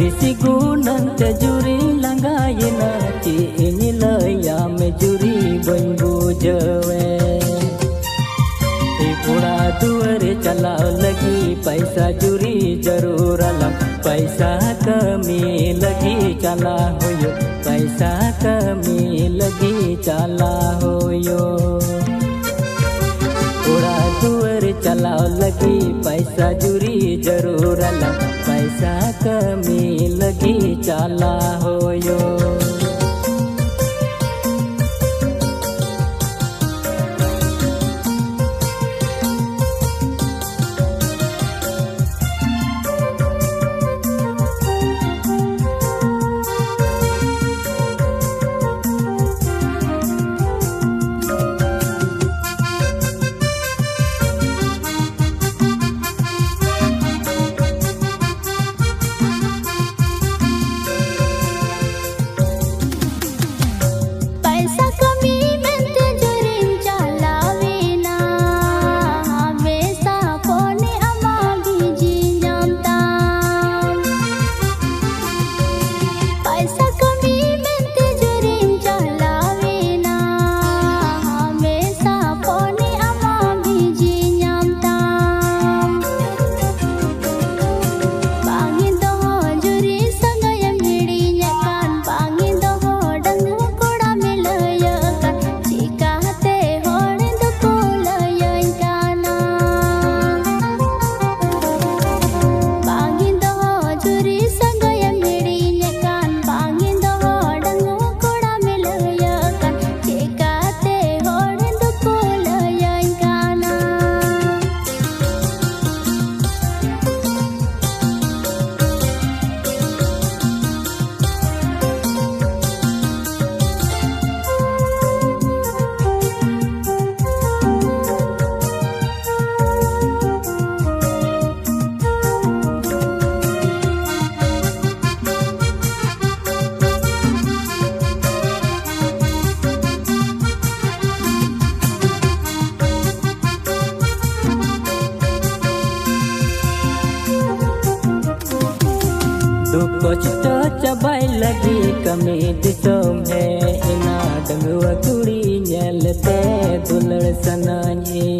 disigunan te juri langayena ti ini laya me juri banbu jawe पूरा दुआरे चलाओ लगी पैसा जुरी जरूर अलम पैसा कमी लगी चला हो यो पैसा कमी लगी चला हो यो पूरा दुआरे चलाओ लगी पैसा जुरी जरूर अलम पैसा कमी लगी चला हो यो कष्ट चबाई लगी कमी दिसम है इना डंगुआ कुड़ी नेलते दुलड़ सनाई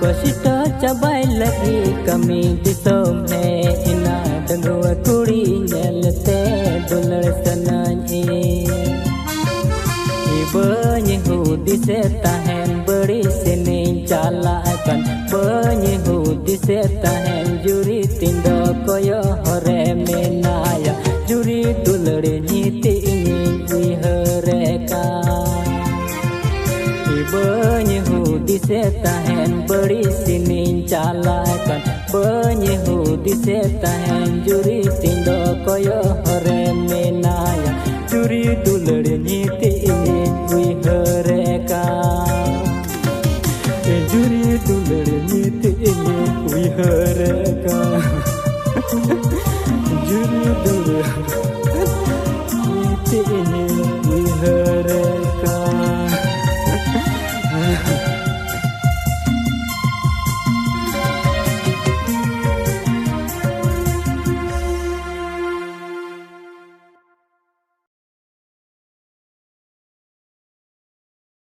कष्ट चबाई लगी कमी दिसम है इना डंगुआ कुड़ी नेलते दुलड़ सनाई बनी हो दिसे तहन बड़ी से नहीं चाला कन बनी हो दिसे तहन जुरी तिंदो कोयो हरे में नाया जुरी दुलड़े नीति इंगी हरे का बनी हो दिसे तहन बड़ी से नहीं चाला कन बनी हो दिसे तहन जुरी तिंदो कोयो हरे में नाया जुरी